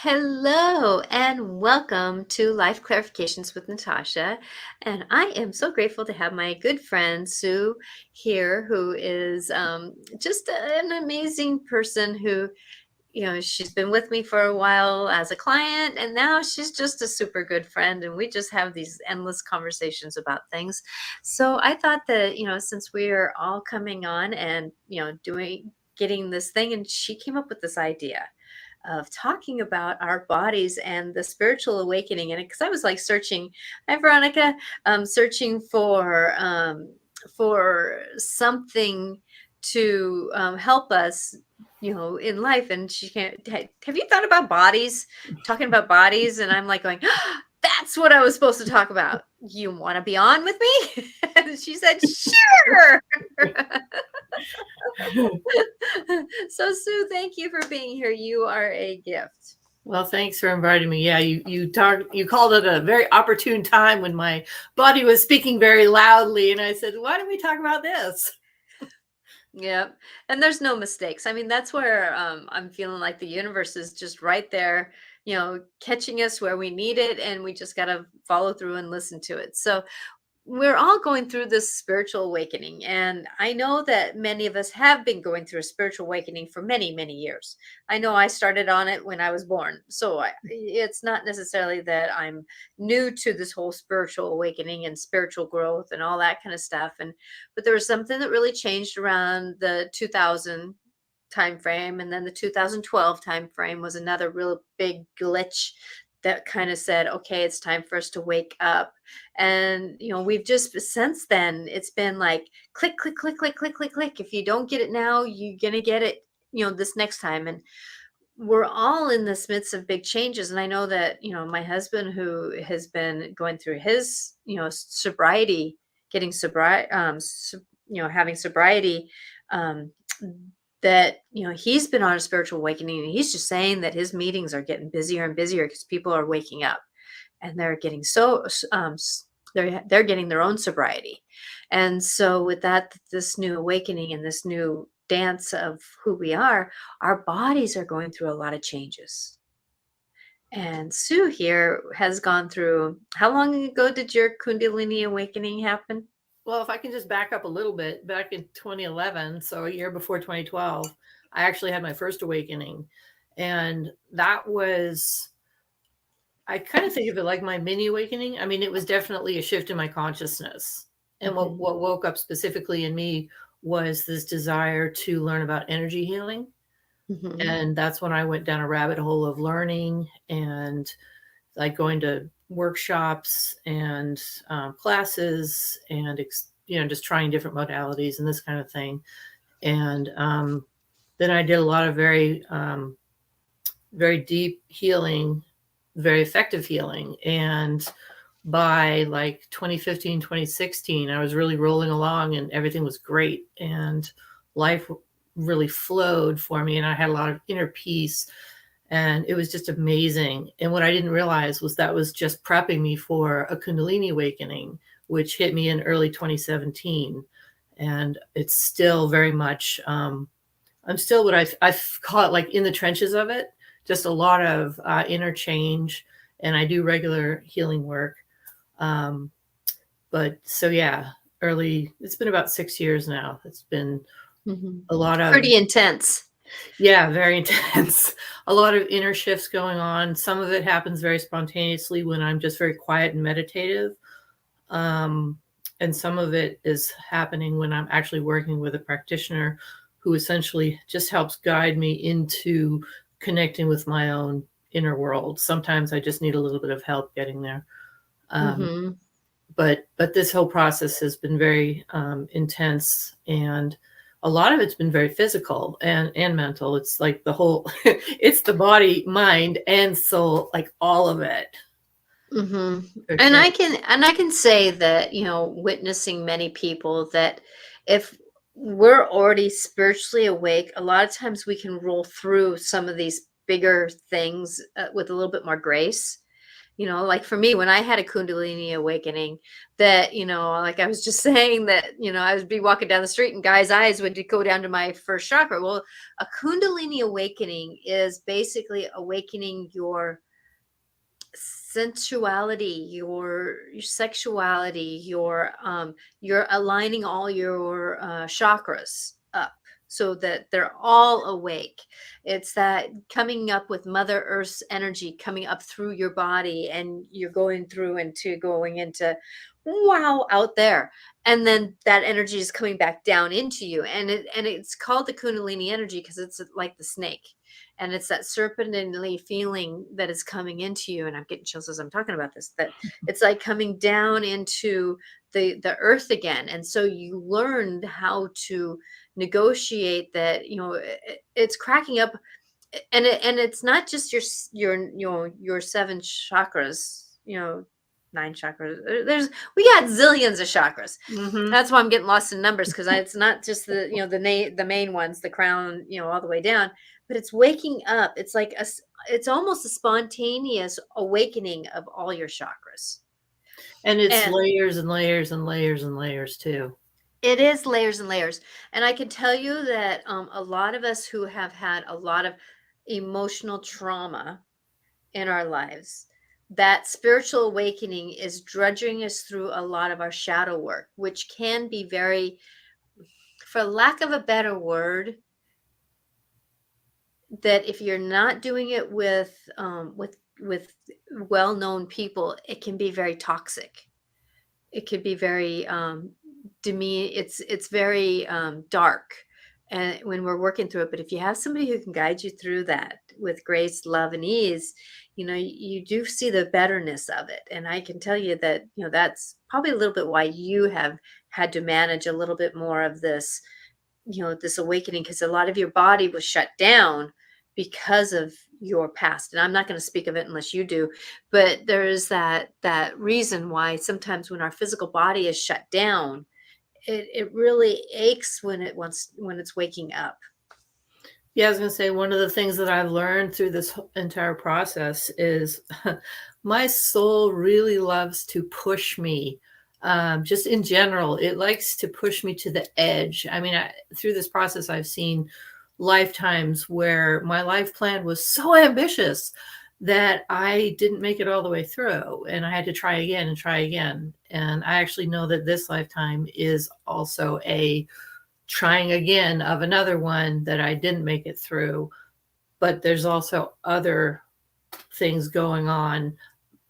Hello and welcome to Life Clarifications with Natasha. And I am so grateful to have my good friend Sue here, who is just an amazing person who, she's been with me for a while as a client, and now she's just a super good friend. And we just have these endless conversations about things. So I thought that, since we are all coming on and, getting this thing, and she came up with this idea of talking about our bodies and the spiritual awakening. And because I was like searching, hi Veronica, searching for something to help us, in life. And she can't. Have you thought about bodies? Talking about bodies, and I'm like going, that's what I was supposed to talk about. You want to be on with me? And she said, sure. So Sue, thank you for being here. You are a gift. Well, thanks for inviting me. Yeah, you called it a very opportune time when my body was speaking very loudly, and I said, "Why don't we talk about this?" Yeah, and there's no mistakes. I mean, that's where I'm feeling like the universe is just right there, catching us where we need it, and we just got to follow through and listen to it. So we're all going through this spiritual awakening, and I know that many of us have been going through a spiritual awakening for many, many years. I know I started on it when I was born, so it's not necessarily that I'm new to this whole spiritual awakening and spiritual growth and all that kind of stuff. But there was something that really changed around the 2000 time frame, and then the 2012 time frame was another real big glitch that kind of said, okay, it's time for us to wake up. And we've just, since then, it's been like click click click click click click click. If you don't get it now, you're gonna get it this next time. And we're all in this midst of big changes. And I know that my husband, who has been going through his sobriety, getting sobriety, having sobriety, um, that he's been on a spiritual awakening, and he's just saying that his meetings are getting busier and busier because people are waking up, and they're getting they're getting their own sobriety. And so with that, this new awakening and this new dance of who we are, our bodies are going through a lot of changes. And Sue here has gone through, how long ago did your Kundalini awakening happen? Well, if I can just back up a little bit, back in 2011, so a year before 2012, I actually had my first awakening. And that was, I kind of think of it like my mini awakening. I mean, it was definitely a shift in my consciousness. And what woke up specifically in me was this desire to learn about energy healing. Mm-hmm. And that's when I went down a rabbit hole of learning and like going to workshops and classes and just trying different modalities and this kind of thing. And then I did a lot of very very deep healing, very effective healing. And by like 2015 2016, I was really rolling along and everything was great, and life really flowed for me, and I had a lot of inner peace, and it was just amazing. And what I didn't realize was that was just prepping me for a Kundalini awakening, which hit me in early 2017. And it's still very much, I'm still what I call it, like in the trenches of it, just a lot of inner change. And I do regular healing work. But so, yeah, it's been about 6 years now. It's been a lot of Pretty intense. Yeah, very intense. A lot of inner shifts going on. Some of it happens very spontaneously when I'm just very quiet and meditative. And some of it is happening when I'm actually working with a practitioner who essentially just helps guide me into connecting with my own inner world. Sometimes I just need a little bit of help getting there. But this whole process has been very intense, and a lot of it's been very physical and mental. It's like the whole, it's the body, mind, and soul, like all of it. And Sure. I can say that, witnessing many people, that if we're already spiritually awake, a lot of times we can roll through some of these bigger things with a little bit more grace. Like for me, when I had a Kundalini awakening, that, like I was just saying that, I would be walking down the street and guys' eyes would go down to my first chakra. Well, a Kundalini awakening is basically awakening your sensuality, your sexuality, you're aligning all your chakras up so that they're all awake. It's that coming up with Mother Earth's energy coming up through your body, and you're going into wow out there, and then that energy is coming back down into you, and it's called the Kundalini energy because it's like the snake, and it's that serpentine feeling that is coming into you. And I'm getting chills as I'm talking about this, that it's like coming down into the earth again. And so you learned how to negotiate that, it's cracking up. And it's not just your seven chakras, 9 chakras. We got zillions of chakras. Mm-hmm. That's why I'm getting lost in numbers, because it's not just the main ones, the crown, all the way down, but it's waking up. It's like it's almost a spontaneous awakening of all your chakras. And it's And layers and layers and layers and layers too. it is layers and layers. And I can tell you that a lot of us who have had a lot of emotional trauma in our lives, that spiritual awakening is drudging us through a lot of our shadow work, which can be very, for lack of a better word, that if you're not doing it with well-known people, it can be very toxic. It could be very it's very dark, and when we're working through it. But if you have somebody who can guide you through that with grace, love, and ease, you do see the betterness of it. And I can tell you that, that's probably a little bit why you have had to manage a little bit more of this, this awakening, because a lot of your body was shut down because of your past. And I'm not going to speak of it unless you do, but there is that reason why sometimes when our physical body is shut down, it really aches when it's waking up. Yeah, I was going to say, one of the things that I've learned through this entire process is my soul really loves to push me. Just in general, it likes to push me to the edge. I mean, through this process, I've seen lifetimes where my life plan was so ambitious that I didn't make it all the way through, and I had to try again and try again. And I actually know that this lifetime is also a trying again of another one that I didn't make it through. But there's also other things going on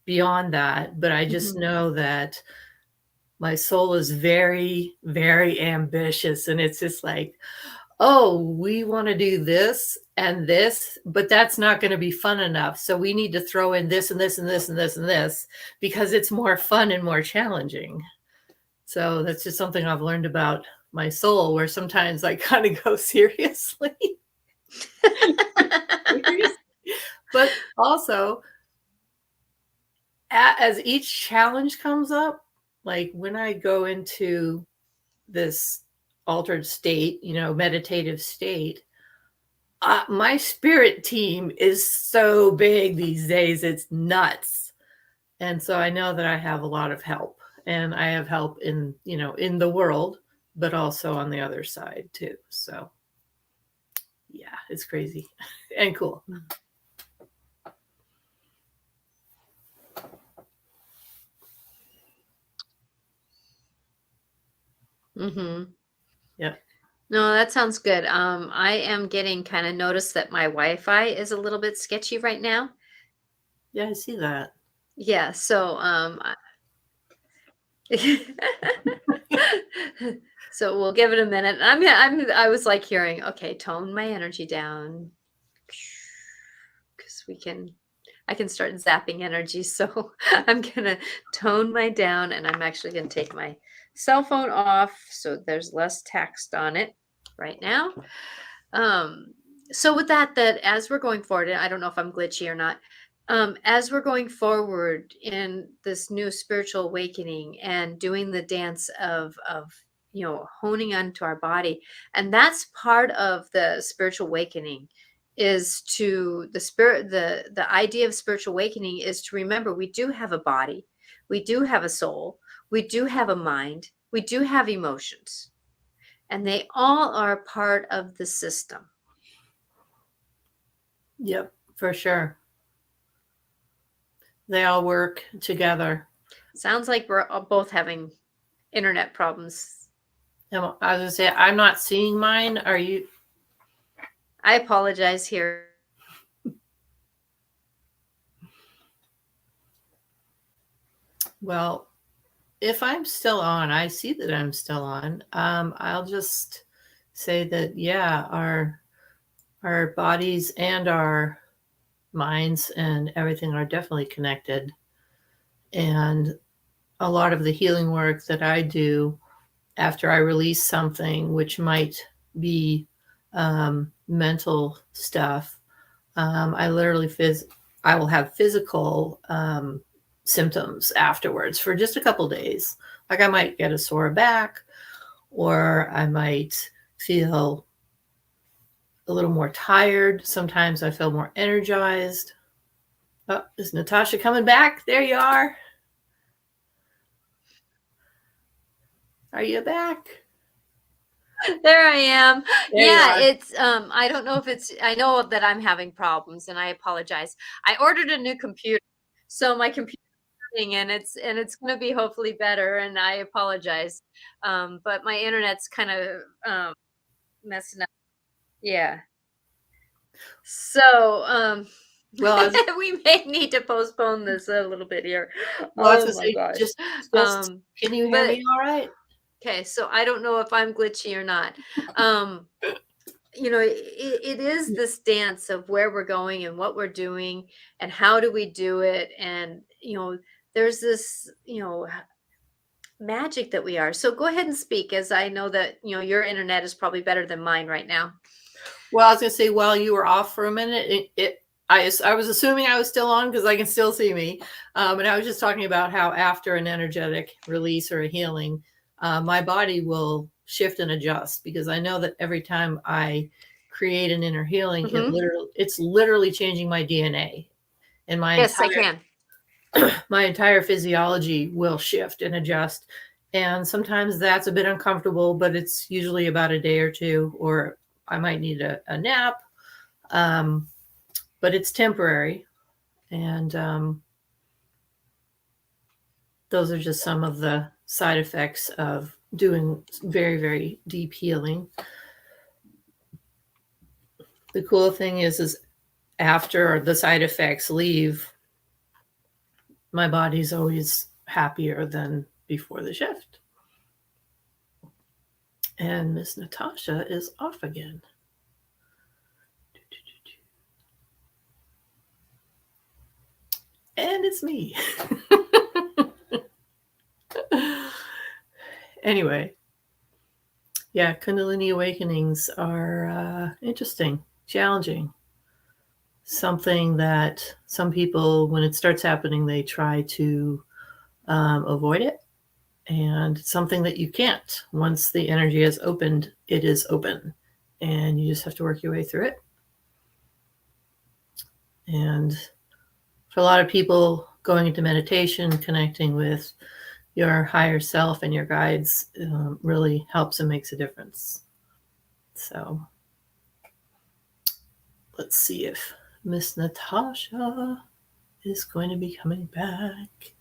beyond that. But I just know that my soul is very, very ambitious. And it's just like, oh, we want to do this and this, but that's not going to be fun enough. So we need to throw in this and this and this and this and this because it's more fun and more challenging. So that's just something I've learned about my soul, where sometimes I kind of go seriously. But also, as each challenge comes up, like when I go into this altered state, meditative state, my spirit team is so big these days, it's nuts. And so I know that I have a lot of help, and I have help in the world, but also on the other side too. So yeah, it's crazy and cool. Yeah. No, that sounds good. I am getting kind of notice that my Wi-Fi is a little bit sketchy right now. Yeah, I see that. Yeah, so so we'll give it a minute. I was like hearing, okay, tone my energy down, because I can start zapping energy. So I'm gonna tone my down, and I'm actually gonna take my cell phone off so there's less text on it right now. So with that as we're going forward, and I don't know if I'm glitchy or not, as we're going forward in this new spiritual awakening and doing the dance of honing onto our body, and that's part of the spiritual awakening, is to the idea of spiritual awakening is to remember we do have a body, we do have a soul, we do have a mind, we do have emotions, and they all are part of the system. Yep, for sure. They all work together. Sounds like we're both having internet problems. I was gonna say, I'm not seeing mine. Are you? I apologize here. Well, if I'm still on, I see that I'm still on. I'll just say that, yeah, our bodies and our minds and everything are definitely connected. And a lot of the healing work that I do after I release something, which might be mental stuff, I will have physical symptoms afterwards for just a couple days. Like I might get a sore back, or I might feel a little more tired. Sometimes I feel more energized. Oh, is Natasha coming back? There you are. Are you back? There I am. There yeah, it's I don't know if it's I know that I'm having problems and I apologize. I ordered a new computer. So my computer and it's going to be hopefully better and I apologize. But my internet's kind of messing up. Yeah. So well, we may need to postpone this a little bit here. Well, Oh my gosh. just can you hear me all right? Okay, so I don't know if I'm glitchy or not. It is this dance of where we're going and what we're doing and how do we do it. And, there's this, magic that we are. So go ahead and speak, as I know that, your internet is probably better than mine right now. Well, I was going to say, while you were off for a minute, I was assuming I was still on because I can still see me. And I was just talking about how after an energetic release or a healing, my body will shift and adjust, because I know that every time I create an inner healing, it's literally changing my DNA, and Yes, I can. My entire physiology will shift and adjust. And sometimes that's a bit uncomfortable, but it's usually about a day or two, or I might need a nap. But it's temporary. And those are just some of the side effects of doing very, very deep healing. The cool thing is after the side effects leave, my body's always happier than before the shift. And Miss Natasha is off again. And it's me. Anyway, yeah, Kundalini awakenings are interesting, challenging. Something that some people, when it starts happening, they try to avoid it. And it's something that you can't. Once the energy is opened, it is open. And you just have to work your way through it. And for a lot of people, going into meditation, connecting with your higher self and your guides really helps and makes a difference. So let's see if Miss Natasha is going to be coming back.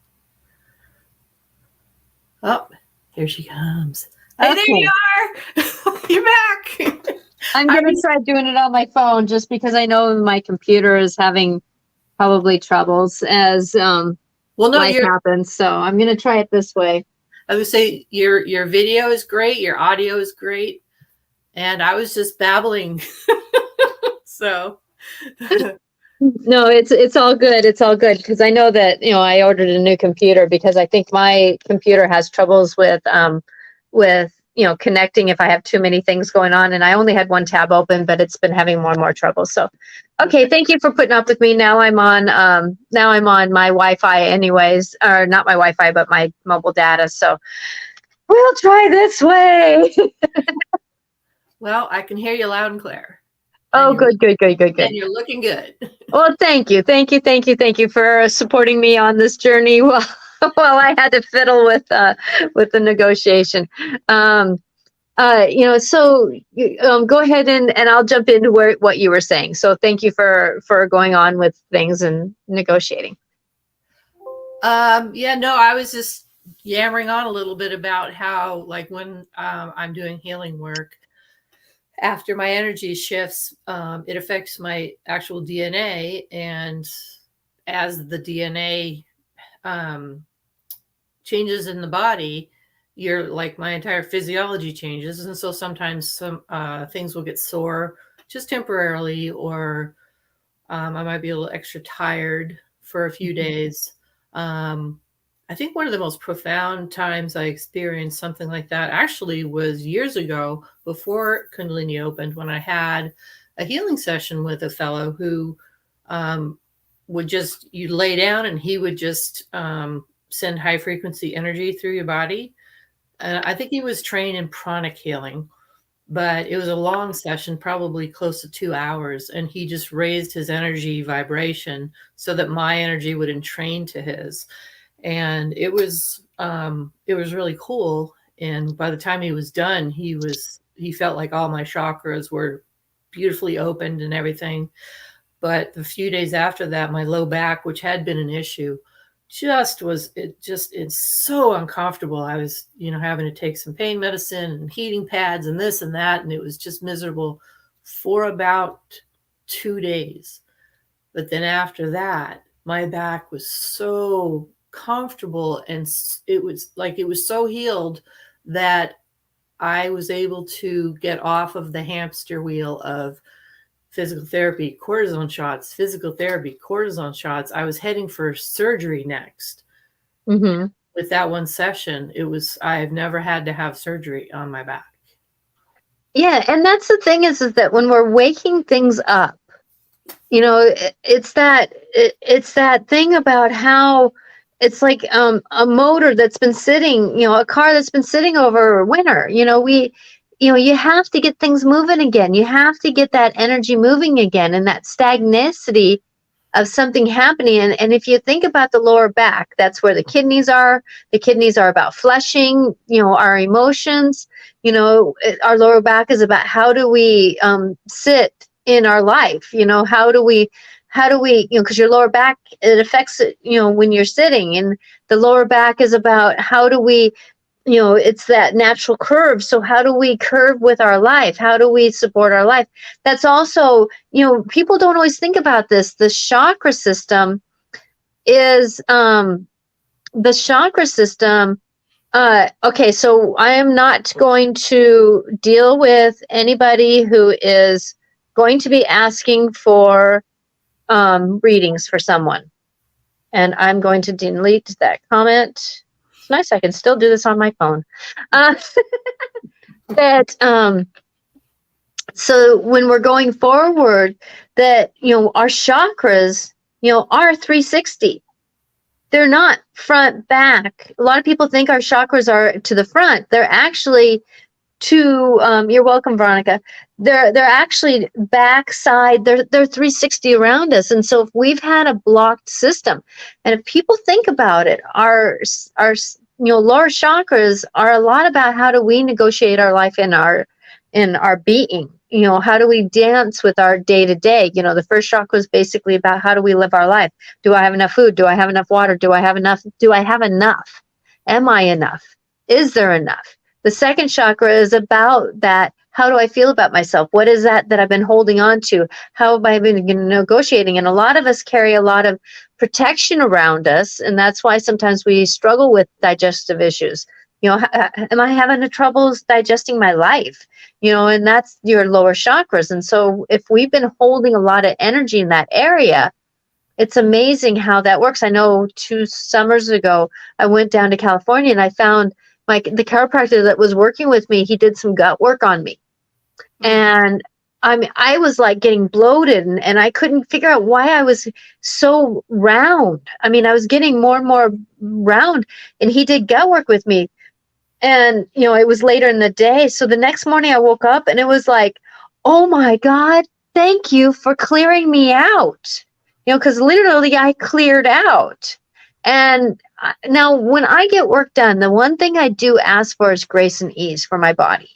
Oh, here she comes. Hey, there you are. You're back. I'm going to try doing it on my phone, just because I know my computer is having probably troubles as life happens. So I'm going to try it this way. I would say your video is great. Your audio is great. And I was just babbling. So no, it's all good. It's all good, because I know that, I ordered a new computer because I think my computer has troubles with connecting if I have too many things going on, and I only had one tab open, but it's been having more and more trouble. So, okay, thank you for putting up with me. Now I'm on my Wi-Fi anyways, or not my Wi-Fi, but my mobile data. So we'll try this way. Well, I can hear you loud and clear. and Oh, good, good, good, good, good. you're looking good. Well, thank you, thank you, thank you, thank you for supporting me on this journey while while I had to fiddle with the negotiation. Um, so go ahead and I'll jump into what you were saying. So thank you for going on with things and negotiating. Yeah, no, I was just yammering on a little bit about how, like, when I'm doing healing work, after my energy shifts, it affects my actual DNA. And as the DNA changes in the body, you're like, my entire physiology changes. And so sometimes some things will get sore just temporarily, or I might be a little extra tired for a few days. I think one of the most profound times I experienced something like that actually was years ago, before Kundalini opened, when I had a healing session with a fellow who would just, you lay down and he would just send high frequency energy through your body. And I think he was trained in pranic healing, but it was a long session, probably close to 2 hours. And he just raised his energy vibration so that my energy would entrain to his. And it was really cool. And by the time he was done, he felt like all my chakras were beautifully opened and everything. But the few days after that, my low back, which had been an issue, it's so uncomfortable. I was, having to take some pain medicine and heating pads and this and that. And it was just miserable for about 2 days. But then after that, my back was so comfortable, and it was so healed that I was able to get off of the hamster wheel of physical therapy, cortisone shots, physical therapy, cortisone shots. I was heading for surgery next. Mm-hmm. With that one session, I've never had to have surgery on my back. Yeah, and that's the thing is that when we're waking things up, it's that thing about how it's like a motor that's been sitting, a car that's been sitting over winter. You have to get things moving again. You have to get that energy moving again, and that stagnicity of something happening. And if you think about the lower back, that's where the kidneys are. The kidneys are about flushing, our emotions. Our lower back is about how do we sit in our life. How do we, because your lower back, it affects it, when you're sitting. And the lower back is about how do we, it's that natural curve. So how do we curve with our life? How do we support our life? That's also, people don't always think about this. The chakra system is, okay, so I am not going to deal with anybody who is going to be asking for readings for someone. And I'm going to delete that comment. It's nice I can still do this on my phone. So when we're going forward, that, our chakras, are 360. They're not front, back. A lot of people think our chakras are to the front. They're actually you're welcome, Veronica. They're actually back side. They're 360 around us. And so if we've had a blocked system, and if people think about it, our lower chakras are a lot about how do we negotiate our life in our being. How do we dance with our day to day? The first chakra is basically about how do we live our life? Do I have enough food? Do I have enough water? Do I have enough? Am I enough? Is there enough? The second chakra is about that. How do I feel about myself? What is that I've been holding on to? How have I been negotiating? And a lot of us carry a lot of protection around us. And that's why sometimes we struggle with digestive issues. Am I having the troubles digesting my life? And that's your lower chakras. And so if we've been holding a lot of energy in that area, it's amazing how that works. I know 2 summers ago, I went down to California and I found the chiropractor that was working with me, he did some gut work on me. And I was like getting bloated and I couldn't figure out why I was so round. I was getting more and more round, and he did gut work with me. And, it was later in the day. So the next morning I woke up and it was like, oh my God, thank you for clearing me out. Because literally I cleared out. And now when I get work done, the one thing I do ask for is grace and ease for my body.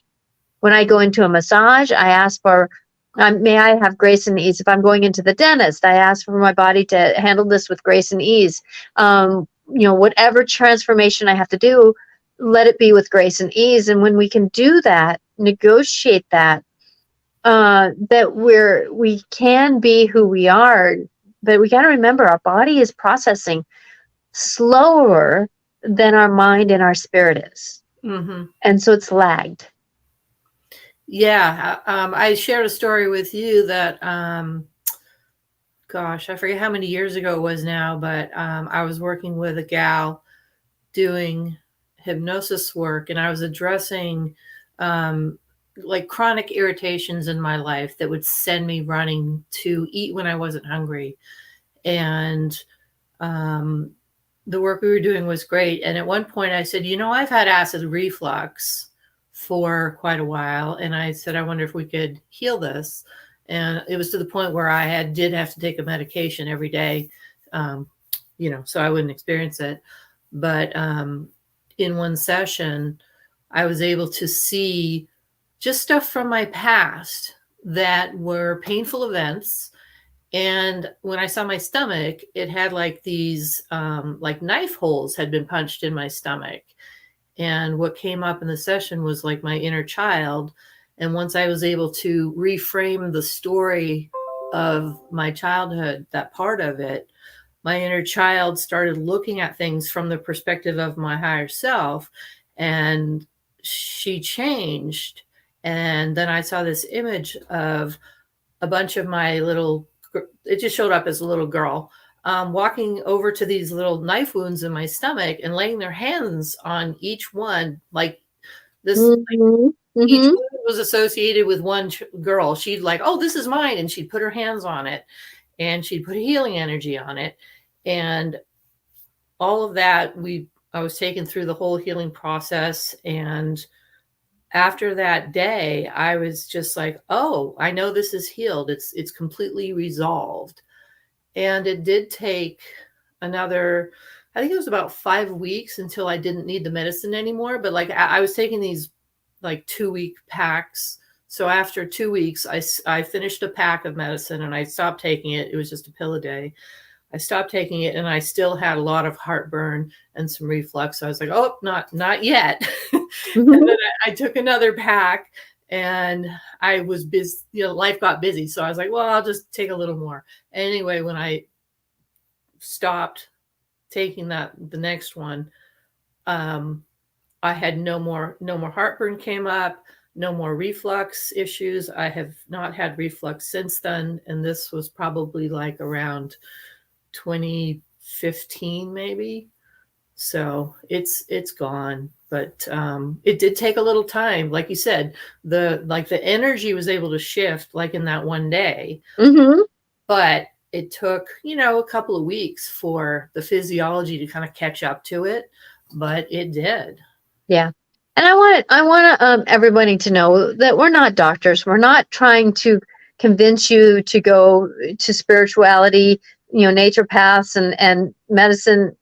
When I go into a massage, I ask for, may I have grace and ease. If I'm going into the dentist, I ask for my body to handle this with grace and ease. Whatever transformation I have to do, let it be with grace and ease. And when we can do that, negotiate that, that we can be who we are, but we got to remember our body is processing slower than our mind and our spirit is. Mm-hmm. And so it's lagged. Yeah. I shared a story with you that, gosh, I forget how many years ago it was now, but I was working with a gal doing hypnosis work, and I was addressing like chronic irritations in my life that would send me running to eat when I wasn't hungry. And the work we were doing was great. And at one point I said, I've had acid reflux for quite a while. And I said, I wonder if we could heal this. And it was to the point where I did have to take a medication every day, so I wouldn't experience it. But in one session, I was able to see just stuff from my past that were painful events. And when I saw my stomach, it had like these like knife holes had been punched in my stomach. And what came up in the session was like my inner child. And once I was able to reframe the story of my childhood, that part of it, my inner child started looking at things from the perspective of my higher self, and she changed. And then I saw this image of a bunch of my it just showed up as a little girl walking over to these little knife wounds in my stomach and laying their hands on each one. Like this, Mm-hmm. each wound was associated with one girl. She'd like, oh, this is mine. And she'd put her hands on it and she'd put a healing energy on it. And all of that, I was taken through the whole healing process. And after that day, I was just like, oh, I know this is healed. It's completely resolved. And it did take another, I think it was about 5 weeks until I didn't need the medicine anymore. But like I was taking these like 2-week packs. So after 2 weeks, I finished a pack of medicine and I stopped taking it. It was just a pill a day. I stopped taking it and I still had a lot of heartburn and some reflux. So I was like, oh, not yet. Mm-hmm. And then I took another pack and I was busy, life got busy. So I was like, well, I'll just take a little more. Anyway, when I stopped taking the next one, I had no more heartburn came up, no more reflux issues. I have not had reflux since then. And this was probably like around 2015 maybe. So it's gone, but it did take a little time. Like you said, the energy was able to shift like in that one day. Mm-hmm. But it took, a couple of weeks for the physiology to kind of catch up to it, but it did. Yeah. And I want everybody to know that we're not doctors. We're not trying to convince you to go to spirituality, naturopaths and medicine.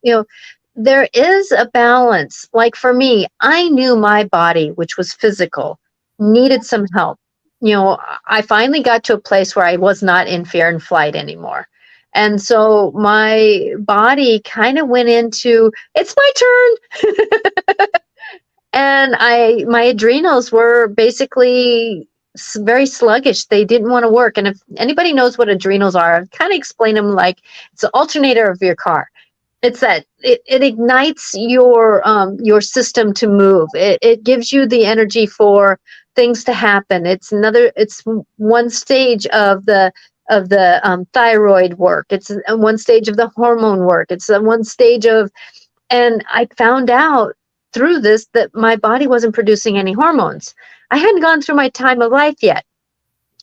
There is a balance. Like for me, I knew my body, which was physical, needed some help. I finally got to a place where I was not in fear and flight anymore. And so my body kind of went into, it's my turn. And my adrenals were basically very sluggish. They didn't want to work. And if anybody knows what adrenals are, I kind of explain them like it's the alternator of your car. It's that it ignites your system to move. It gives you the energy for things to happen. It's one stage of the thyroid work. It's one stage of the hormone work. It's one stage of, and I found out through this that my body wasn't producing any hormones. I hadn't gone through my time of life yet,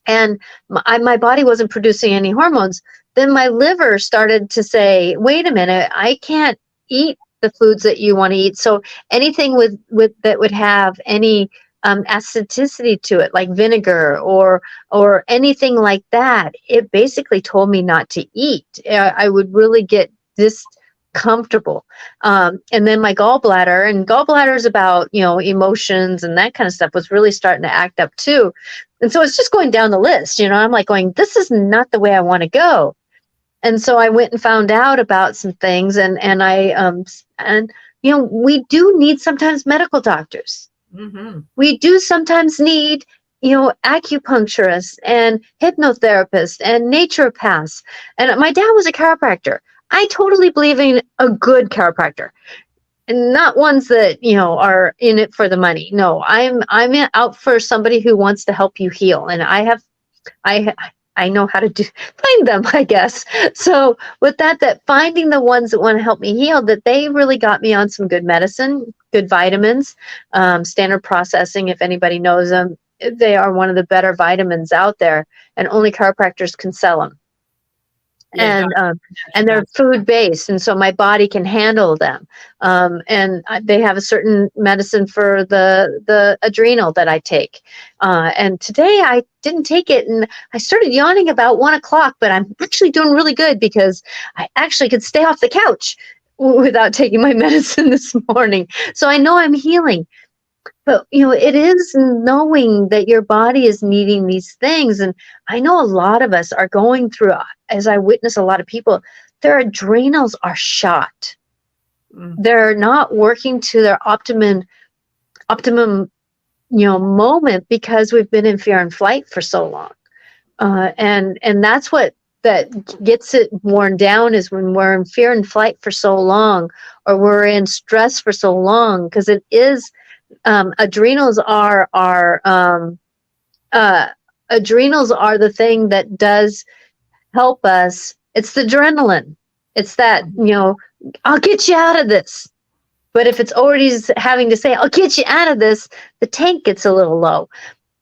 and my body wasn't producing any hormones. Then my liver started to say, wait a minute, I can't eat the foods that you want to eat. So anything with that would have any acidicity to it, like vinegar or anything like that, it basically told me not to eat. I would really get discomfortable. And then my gallbladder, and gallbladder is about, emotions and that kind of stuff, was really starting to act up too. And so it's just going down the list, I'm like going, this is not the way I want to go. And so I went and found out about some things, and we do need sometimes medical doctors. Mm-hmm. We do sometimes need, acupuncturists and hypnotherapists and naturopaths. And my dad was a chiropractor. I totally believe in a good chiropractor, and not ones that, are in it for the money. No, I'm out for somebody who wants to help you heal. And I know how to find them, I guess. So with that finding the ones that want to help me heal, that they really got me on some good medicine, good vitamins, standard processing. If anybody knows them, they are one of the better vitamins out there, and only chiropractors can sell them. Yeah, And they're food based, and so my body can handle them. And they have a certain medicine for the adrenal that I take. And today I didn't take it, and I started yawning about 1:00, but I'm actually doing really good because I actually could stay off the couch without taking my medicine this morning. So I know I'm healing. But, it is knowing that your body is needing these things. And I know a lot of us are going through, as I witness a lot of people, their adrenals are shot. They're not working to their optimum, moment, because we've been in fear and flight for so long. And that's what that gets it worn down, is when we're in fear and flight for so long, or we're in stress for so long, because it is, adrenals are the thing that does help us. It's the adrenaline. It's that, I'll get you out of this. But if it's already having to say, I'll get you out of this, the tank gets a little low.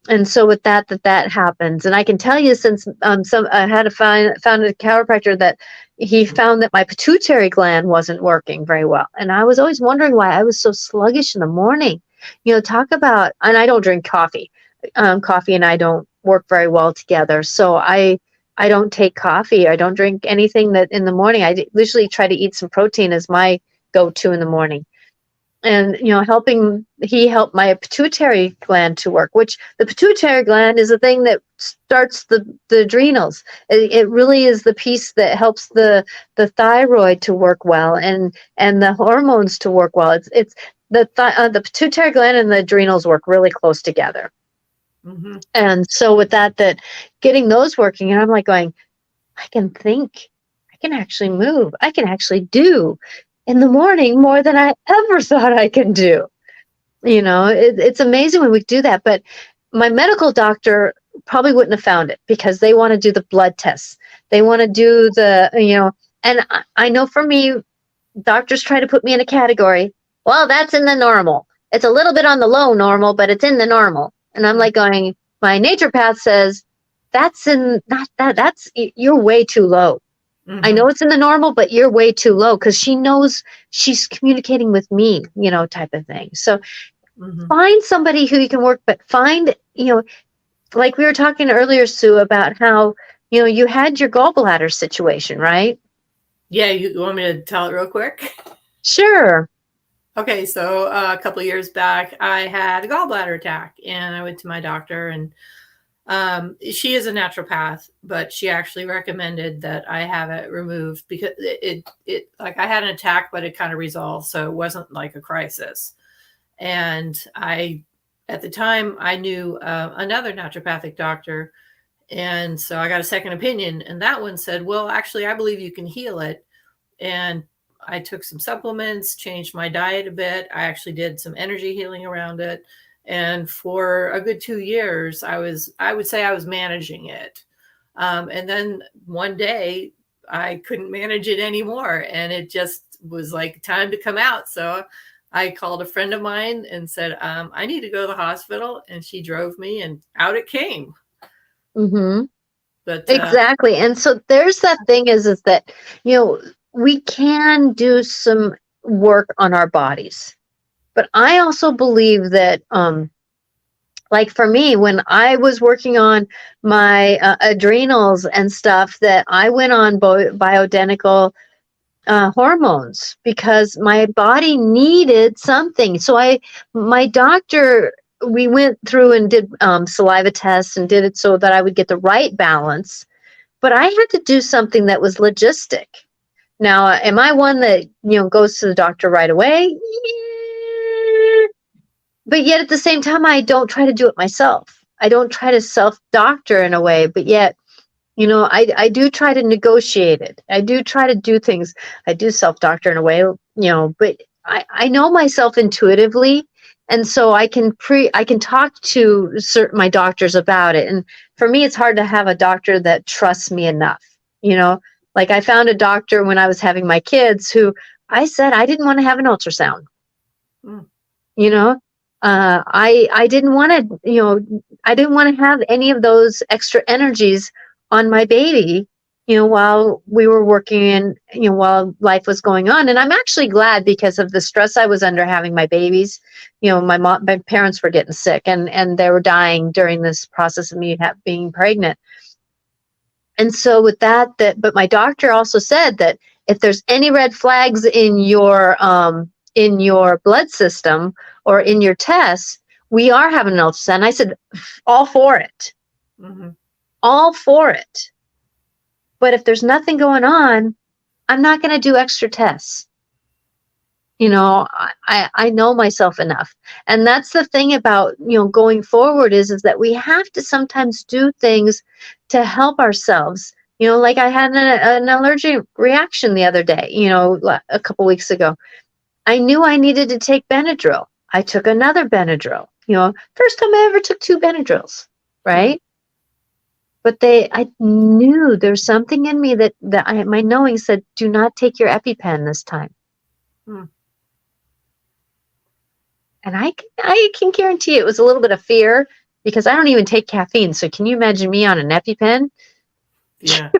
And so with that happens. And I can tell you, since I had found a chiropractor, that he found that my pituitary gland wasn't working very well. And I was always wondering why I was so sluggish in the morning. Talk about, and I don't drink coffee. Coffee and I don't work very well together. So I don't take coffee. I don't drink anything that in the morning. I usually try to eat some protein as my go-to in the morning. And, he helped my pituitary gland to work, which the pituitary gland is the thing that starts the adrenals. It really is the piece that helps the thyroid to work well, and the hormones to work well. It's the pituitary gland and the adrenals work really close together. Mm-hmm. And so with that getting those working, and I'm like going, I can think, I can actually move, I can actually do in the morning more than I ever thought I can do. It's amazing when we do that. But my medical doctor probably wouldn't have found it, because they want to do the blood tests. They want to do and I know for me, doctors try to put me in a category. Well, that's in the normal. It's a little bit on the low normal, but it's in the normal. And I'm like going, my naturopath says, that's you're way too low. Mm-hmm. I know it's in the normal, but you're way too low, because she knows she's communicating with me, type of thing. So find somebody who you can work, but find, like we were talking earlier, Sue, about how, you had your gallbladder situation, right? Yeah. You want me to tell it real quick? Sure. Okay, so a couple of years back, I had a gallbladder attack, and I went to my doctor, and she is a naturopath, but she actually recommended that I have it removed, because it like, I had an attack, but it kind of resolved, so it wasn't like a crisis. And at the time, I knew another naturopathic doctor, and so I got a second opinion, and that one said, well, actually, I believe you can heal it. And I took some supplements, changed my diet a bit. I actually did some energy healing around it. And for a good 2 years, I would say I was managing it. And then one day I couldn't manage it anymore. And it just was like time to come out. So I called a friend of mine and said, I need to go to the hospital. And she drove me, and out it came. Mm-hmm. But exactly. And so there's that thing is that, we can do some work on our bodies. But I also believe that like for me, when I was working on my adrenals and stuff, that I went on bioidentical hormones because my body needed something. So my doctor, we went through and did saliva tests and did it so that I would get the right balance. But I had to do something that was logistic. Now, am I one that, goes to the doctor right away? Yeah. But yet at the same time, I don't try to do it myself. I don't try to self-doctor in a way, but yet, I do try to negotiate it. I do try to do things. I do self-doctor in a way, but I know myself intuitively. And so I can talk to my doctors about it. And for me, it's hard to have a doctor that trusts me enough, like I found a doctor when I was having my kids who I said I didn't want to have an ultrasound. Mm. I didn't want to, I didn't want to have any of those extra energies on my baby, while we were working and, while life was going on. And I'm actually glad because of the stress I was under having my babies. My parents were getting sick and they were dying during this process of me being pregnant. And so with but my doctor also said that if there's any red flags in your blood system or in your tests, we are having an ultrasound. I said, all for it. Mm-hmm. All for it. But if there's nothing going on, I'm not going to do extra tests. I know myself enough. And that's the thing about, going forward is that we have to sometimes do things to help ourselves. Like I had an allergic reaction the other day, a couple weeks ago. I knew I needed to take Benadryl. I took another Benadryl, first time I ever took 2 Benadryls, right? But I knew there's something in me that my knowing said, do not take your EpiPen this time. Hmm. And I can guarantee it was a little bit of fear because I don't even take caffeine. So can you imagine me on an EpiPen? Yeah.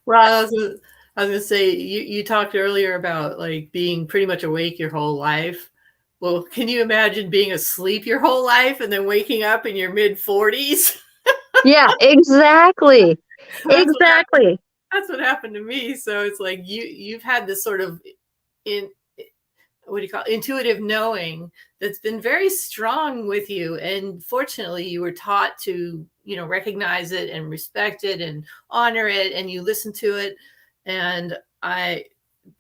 Well, I was gonna say you talked earlier about like being pretty much awake your whole life. Well, can you imagine being asleep your whole life and then waking up in your mid-40s? Yeah, exactly. Exactly. That's what happened to me. So it's like you've had this sort of what do you call it? Intuitive knowing that's been very strong with you, and fortunately you were taught to recognize it and respect it and honor it, and you listen to it. And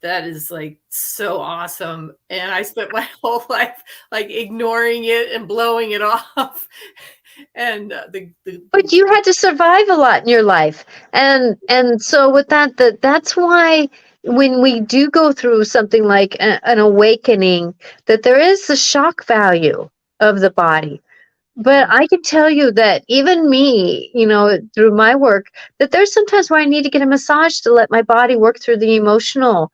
that is like so awesome. And I spent my whole life like ignoring it and blowing it off. And but you had to survive a lot in your life, and so with that's why when we do go through something like an awakening, that there is the shock value of the body. But I can tell you that even me, through my work, that there's sometimes where I need to get a massage to let my body work through the emotional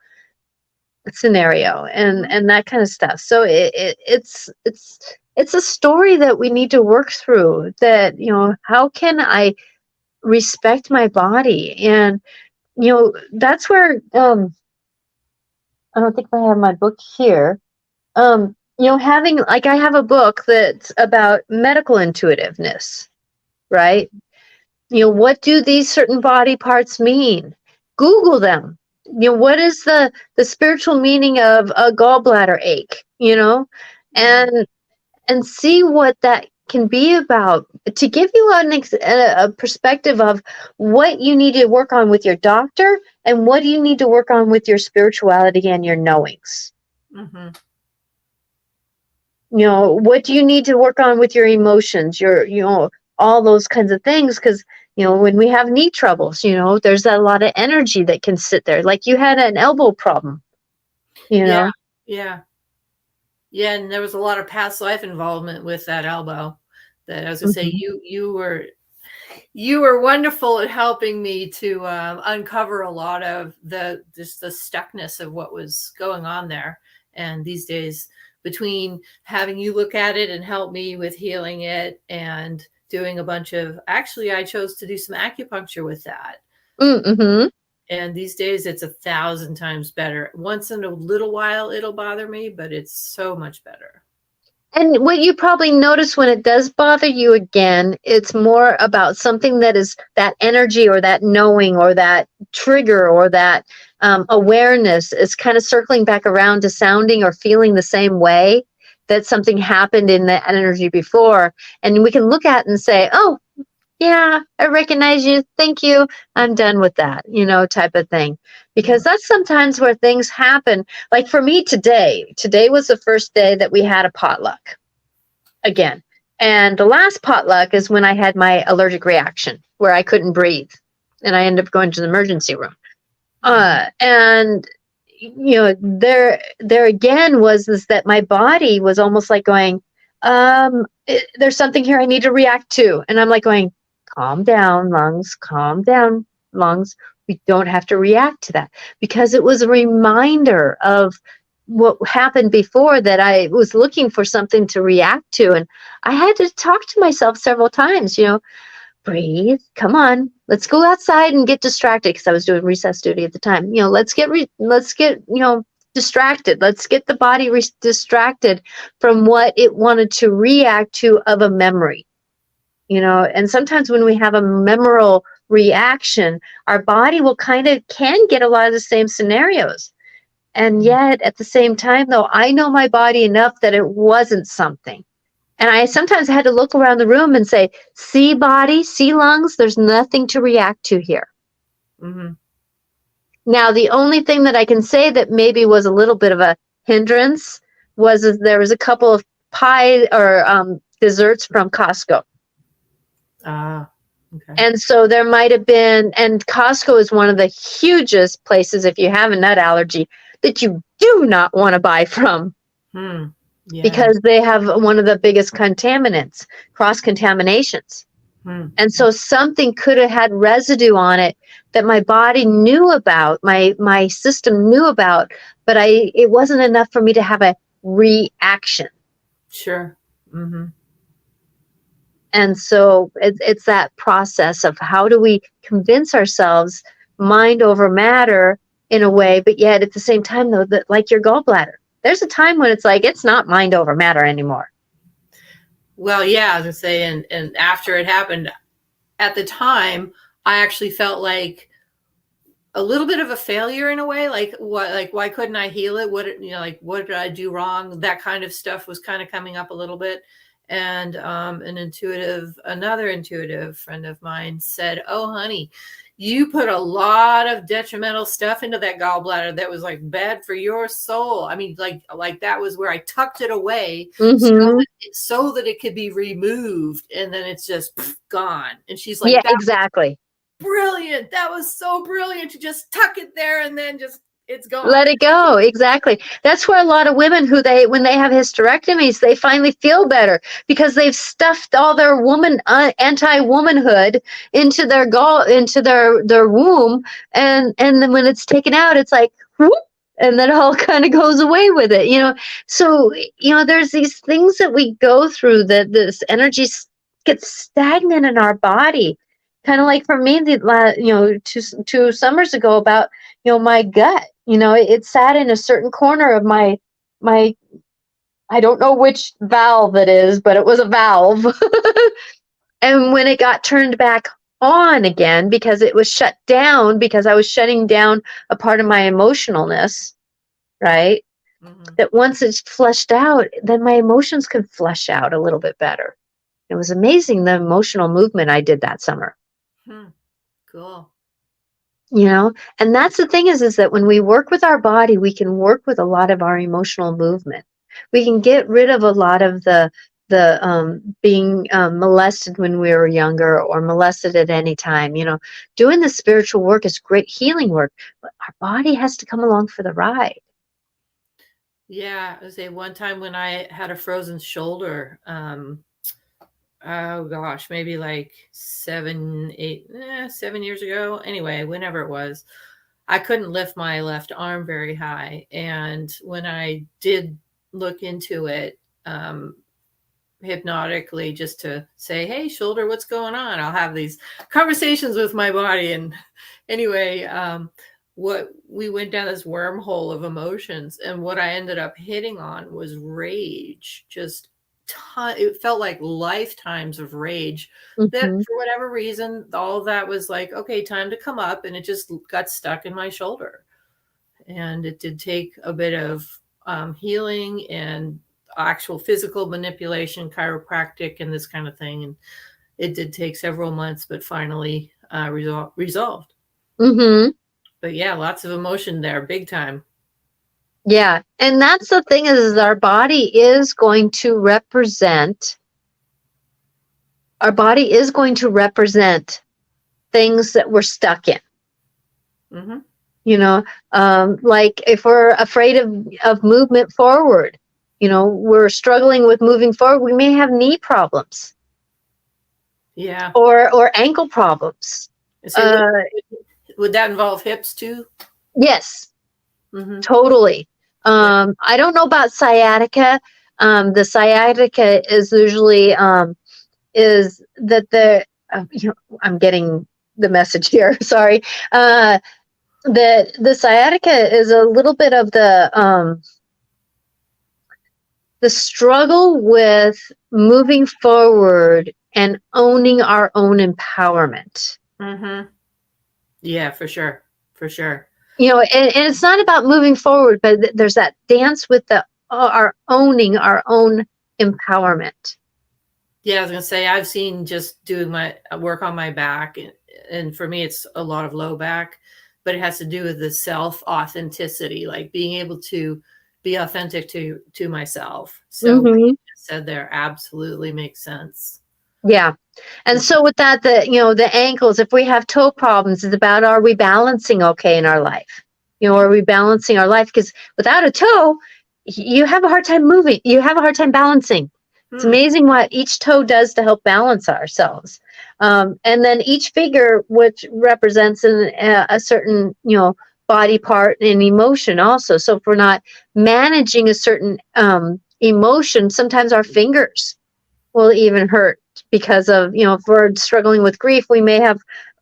scenario and that kind of stuff. So it's a story that we need to work through, that, how can I respect my body? And, that's where, I don't think I have my book here. Having, like, I have a book that's about medical intuitiveness, right? What do these certain body parts mean? Google them. What is the spiritual meaning of a gallbladder ache, and see what that can be about, to give you a perspective of what you need to work on with your doctor and what you need to work on with your spirituality and your knowings. Mm-hmm. What do you need to work on with your emotions, all those kinds of things? Because, when we have knee troubles, there's a lot of energy that can sit there. Like you had an elbow problem, Yeah. Yeah, and there was a lot of past life involvement with that elbow. That I was gonna say, you were wonderful at helping me to uncover a lot of the stuckness of what was going on there. And these days, between having you look at it and help me with healing it, and doing a bunch of, actually, I chose to do some acupuncture with that. Mm-hmm. And these days it's 1,000 times better. Once in a little while it'll bother me, but it's so much better. And what you probably notice when it does bother you again, it's more about something that is that energy or that knowing or that trigger or that awareness is kind of circling back around to sounding or feeling the same way that something happened in that energy before. And we can look at it and say, oh, yeah, I recognize you. Thank you. I'm done with that, type of thing. Because that's sometimes where things happen. Like for me today was the first day that we had a potluck again. And the last potluck is when I had my allergic reaction where I couldn't breathe. And I ended up going to the emergency room. And there again was this, that my body was almost like going, there's something here I need to react to. And I'm like going, calm down, lungs, calm down, lungs. We don't have to react to that, because it was a reminder of what happened before, that I was looking for something to react to. And I had to talk to myself several times, breathe, come on, let's go outside and get distracted, because I was doing recess duty at the time. Let's get distracted. Let's get the body distracted from what it wanted to react to of a memory. And sometimes when we have a memorable reaction, our body will can get a lot of the same scenarios. And yet at the same time, though, I know my body enough that it wasn't something. And I sometimes had to look around the room and say, see body, see lungs, there's nothing to react to here. Mm-hmm. Now, the only thing that I can say that maybe was a little bit of a hindrance was there was a couple of pie or desserts from Costco. Okay. And so there might have been, and Costco is one of the hugest places, if you have a nut allergy, that you do not want to buy from. Yeah. Because they have one of the biggest contaminants, cross-contaminations. And so something could have had residue on it that my body knew about, my system knew about, but it wasn't enough for me to have a reaction. Sure. Mm-hmm. And so it's that process of how do we convince ourselves mind over matter in a way, but yet at the same time, though, that like your gallbladder, there's a time when it's like, it's not mind over matter anymore. Well, yeah, I was gonna say, and after it happened, at the time, I actually felt like a little bit of a failure in a way. Like why couldn't I heal it? What did I do wrong? That kind of stuff was kind of coming up a little bit. And another intuitive friend of mine said, "Oh, honey, you put a lot of detrimental stuff into that gallbladder that was like bad for your soul." I mean, like that was where I tucked it away so that it could be removed, and then it's just gone. And she's like, yeah, exactly. Brilliant. That was so brilliant to just tuck it there and then just it's gone. Let it go. Exactly. That's where a lot of women when they have hysterectomies, they finally feel better because they've stuffed all their anti-womanhood into their womb. And then when it's taken out, it's like, whoop, and then it all kind of goes away with it, So, there's these things that we go through that this energy gets stagnant in our body. Kind of like for me, two summers ago about, my gut, it sat in a certain corner of my, I don't know which valve it is, but it was a valve. And when it got turned back on again, because it was shut down, because I was shutting down a part of my emotionalness, right? Mm-hmm. That once it's flushed out, then my emotions can flush out a little bit better. It was amazing, the emotional movement I did that summer. Cool. And that's the thing is that when we work with our body, we can work with a lot of our emotional movement. We can get rid of a lot of the being molested when we were younger or molested at any time. Doing the spiritual work is great healing work, but our body has to come along for the ride. Yeah, I would say one time when I had a frozen shoulder, oh gosh, maybe like 7 years ago. Anyway, whenever it was, I couldn't lift my left arm very high. And when I did look into it, hypnotically just to say, hey, shoulder, what's going on? I'll have these conversations with my body. And anyway, what we went down this wormhole of emotions, and what I ended up hitting on was rage. Just it felt like lifetimes of rage that for whatever reason, all of that was like, okay, time to come up, and it just got stuck in my shoulder. And it did take a bit of healing and actual physical manipulation, chiropractic, and this kind of thing. And it did take several months, but finally resolved. But yeah, lots of emotion there, big time. Yeah. And that's the thing, is our body is going to represent things that we're stuck in. Like if we're afraid of movement forward, we're struggling with moving forward, we may have knee problems. Yeah. Or ankle problems. Would that involve hips too? Yes. Totally. I don't know about sciatica. The sciatica is usually is that I'm getting the message here. Sorry. The sciatica is a little bit of the struggle with moving forward and owning our own empowerment. Yeah, for sure. And it's not about moving forward, but there's that dance with our owning our own empowerment. Yeah, I was gonna say, I've seen just doing my work on my back, and for me, it's a lot of low back, but it has to do with the self authenticity, like being able to be authentic to myself. So what you just said there absolutely makes sense. Yeah. And so with that, the ankles, if we have toe problems, it's about, are we balancing okay in our life? Are we balancing our life? Because without a toe, you have a hard time moving. You have a hard time balancing. It's amazing what each toe does to help balance ourselves. And then each finger, which represents a certain, body part and emotion also. So if we're not managing a certain emotion, sometimes our fingers will even hurt because of, if we're struggling with grief, we may have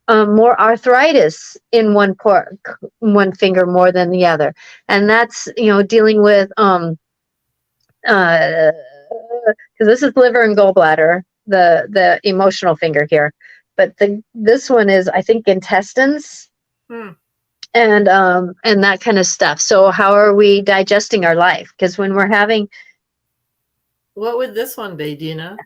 more arthritis in one finger more than the other. And that's, dealing with, because this is liver and gallbladder, the emotional finger here, but this one is, I think, intestines. And that kind of stuff. So how are we digesting our life? Because when we're having, what would this one be? Do you know?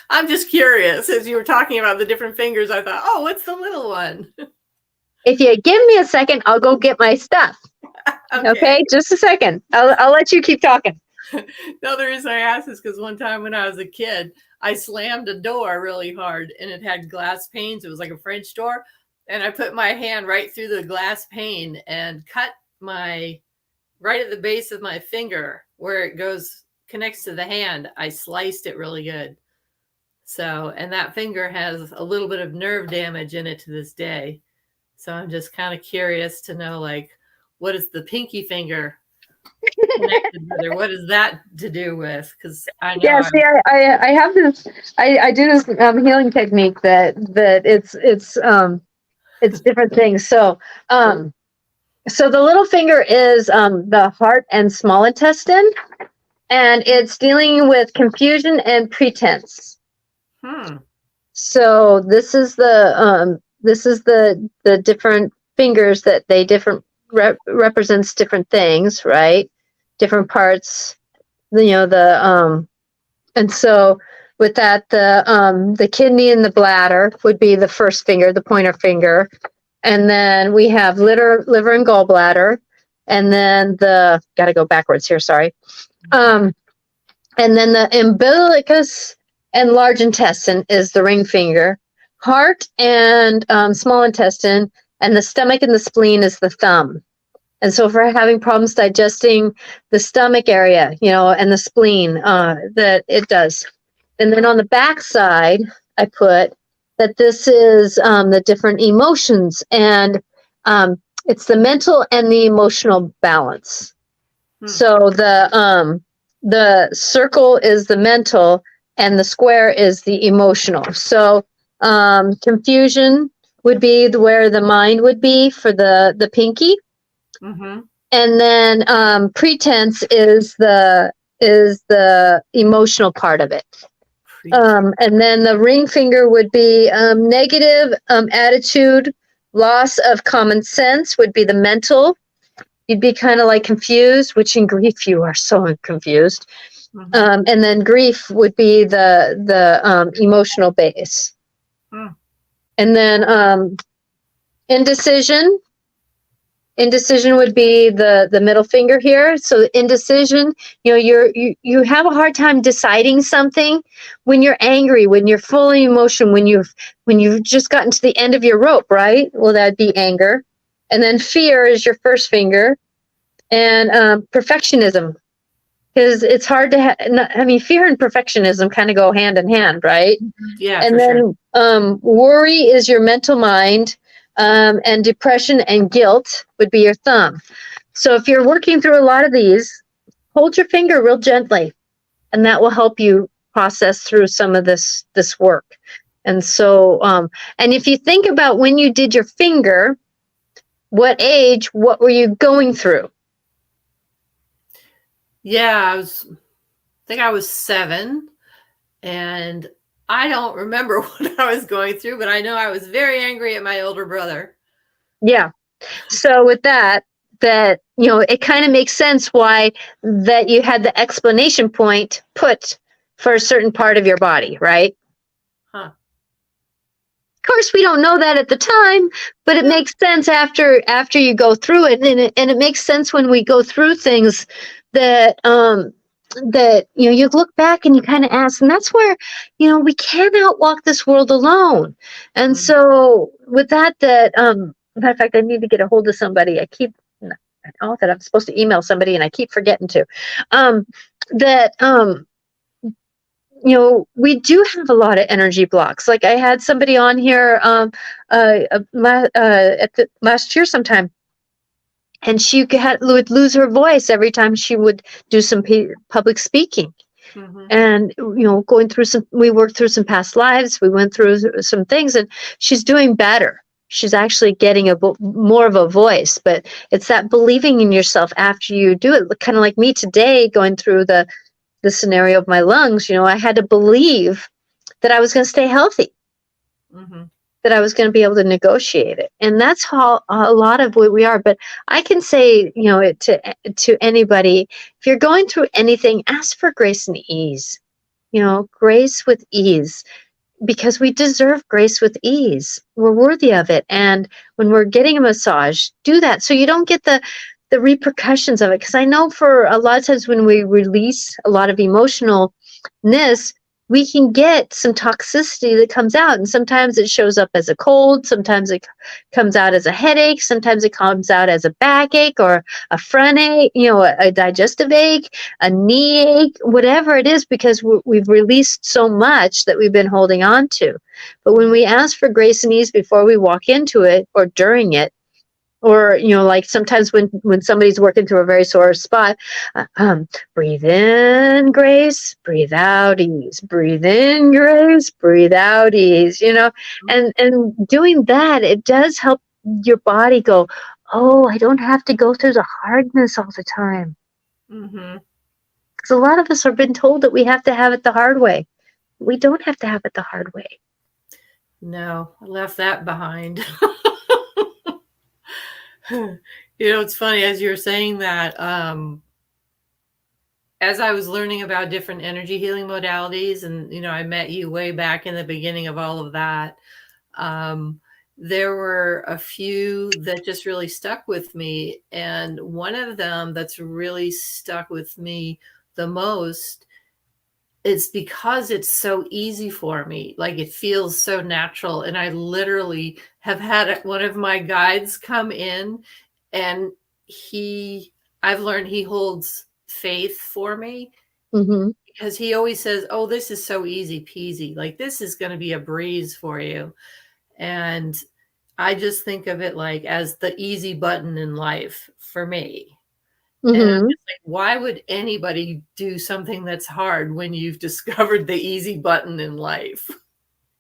I'm just curious. As you were talking about the different fingers, I thought, oh, what's the little one? If you give me a second, I'll go get my stuff. Okay, just a second. I'll let you keep talking. No, the reason I asked is because one time when I was a kid, I slammed a door really hard, and it had glass panes. It was like a French door, and I put my hand right through the glass pane and cut right at the base of my finger where it connects to the hand. I sliced it really good. So, and that finger has a little bit of nerve damage in it to this day. So I'm just kind of curious to know, like, what is the pinky finger connected with, or what is that to do with? Because I know. Yeah, see, I have this. I do this healing technique that it's different things. So so the little finger is the heart and small intestine, and it's dealing with confusion and pretense. So this is the different fingers that they represents different things, right? Different parts, and so with that, the kidney and the bladder would be the first finger, the pointer finger, and then we have liver and gallbladder, and then gotta go backwards here, sorry, and then the umbilicus and large intestine is the ring finger, heart and small intestine, and the stomach and the spleen is the thumb. And so if we're having problems digesting the stomach area, and the spleen, that it does. And then on the back side, I put that this is the different emotions, and it's the mental and the emotional balance. So the the circle is the mental, and the square is the emotional. So confusion would be where the mind would be for the pinky. Mm-hmm. And then pretense is the emotional part of it. And then the ring finger would be negative attitude, loss of common sense would be the mental. You'd be kind of like confused, which in grief you are so confused. Mm-hmm. And then grief would be the emotional base. Mm. And then indecision. Indecision would be the middle finger here. So indecision, you know, you have a hard time deciding something when you're angry, when you're full of emotion, when you've just gotten to the end of your rope, right? Well, that'd be anger. And then fear is your first finger, and perfectionism, because it's hard to fear and perfectionism kind of go hand in hand, right? Yeah, And for then sure. worry is your mental mind, and depression and guilt would be your thumb. So if you're working through a lot of these, hold your finger real gently, and that will help you process through some of this work. And so, and if you think about when you did your finger, what age, what were you going through? Yeah, I think I was 7, and I don't remember what I was going through, but I know I was very angry at my older brother. Yeah. So with that, you know, it kind of makes sense why that you had the explanation point put for a certain part of your body, right? Huh. Of course, we don't know that at the time, but it makes sense after you go through it, and it makes sense when we go through things that that you know, you look back and you kind of ask, and that's where, you know, we cannot walk this world alone. And Mhm. so with that matter of fact, I need to get a hold of somebody. I know that I'm supposed to email somebody and I keep forgetting to. That you know, we do have a lot of energy blocks. Like I had somebody on here at the last year sometime, and would lose her voice every time she would do some public speaking. Mhm. And you know, we worked through some past lives, we went through some things, and she's doing better. She's actually getting more of a voice, but it's that believing in yourself after you do it. Kind of like me today, going through the scenario of my lungs. You know, I had to believe that I was going to stay healthy, Mhm. that I was going to be able to negotiate it. And that's how a lot of what we are. But I can say, you know, to anybody, if you're going through anything, ask for grace and ease. You know, grace with ease, because we deserve grace with ease. We're worthy of it. And when we're getting a massage, do that so you don't get the repercussions of it. Because I know for a lot of times when we release a lot of emotionalness, we can get some toxicity that comes out. And sometimes it shows up as a cold, sometimes it comes out as a headache, sometimes it comes out as a backache or a front ache, you know, a digestive ache, a knee ache, whatever it is, because we've released so much that we've been holding on to. But when we ask for grace and ease before we walk into it or during it, or you know, like sometimes when somebody's working through a very sore spot, breathe in grace, breathe out ease, breathe in grace, breathe out ease, you know. And doing that, it does help your body go, oh, I don't have to go through the hardness all the time. Mhm. Because a lot of us have been told that we have to have it the hard way. We don't have to have it the hard way. No, I left that behind. You know, it's funny as you were saying that, as I was learning about different energy healing modalities, and you know, I met you way back in the beginning of all of that. There were a few that just really stuck with me, and one of them that's really stuck with me the most is because it's so easy for me. Like it feels so natural, and I literally have had one of my guides come in, and I've learned he holds faith for me, Mm-hmm. because he always says, oh, this is so easy peasy, like this is going to be a breeze for you. And I just think of it like as the easy button in life for me. And I'm Mm-hmm. just like, why would anybody do something that's hard when you've discovered the easy button in life?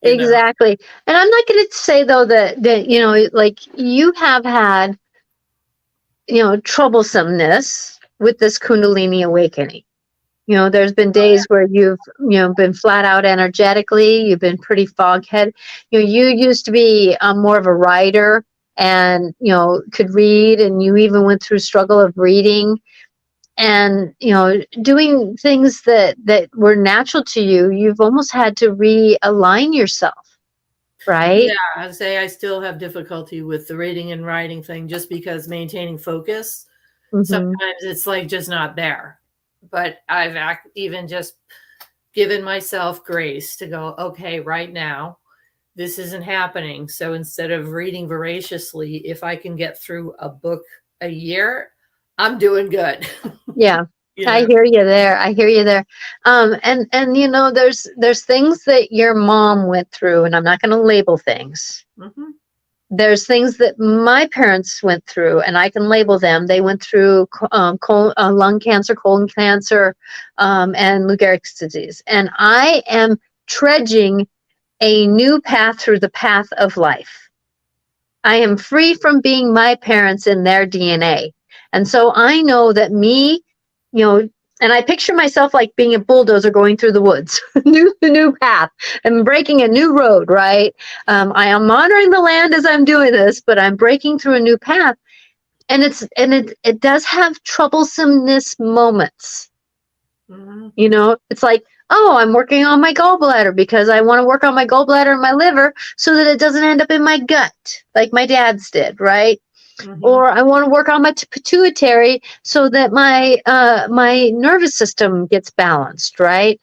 You know? Exactly. And I'm not going to say though that you know, like you have had, you know, troublesomeness with this Kundalini awakening. You know, there's been days where you've, you know, been flat out energetically. You've been pretty foghead. You know, you used to be more of a writer and, you know, could read, and you even went through struggle of reading and, you know, doing things that were natural to you. You've almost had to realign yourself, Yeah, right? I'd say I still have difficulty with the reading and writing thing just because maintaining focus, Mm-hmm. sometimes it's like just not there. But I've even just given myself grace to go, okay, right now, this isn't happening. So instead of reading voraciously, if I can get through a book a year, I'm doing good. Yeah. You I know? hear you there. I hear you there. And you know, there's things that your mom went through, and I'm not going to label things. Mm-hmm. There's things that my parents went through, and I can label them. They went through lung cancer, colon cancer, and Lou Gehrig's disease. And I am trudging a new path through the path of life. I am free from being my parents in their DNA. And so I know that me, you know, and I picture myself like being a bulldozer going through the woods, new path, and breaking a new road, right? I am honoring the land as I'm doing this, but I'm breaking through a new path. And it does have troublesomeness moments. Mm-hmm. You know, it's like, oh, I'm working on my gallbladder because I want to work on my gallbladder and my liver so that it doesn't end up in my gut like my dad's did, right? Mm-hmm. Or I want to work on my pituitary so that my nervous system gets balanced, right?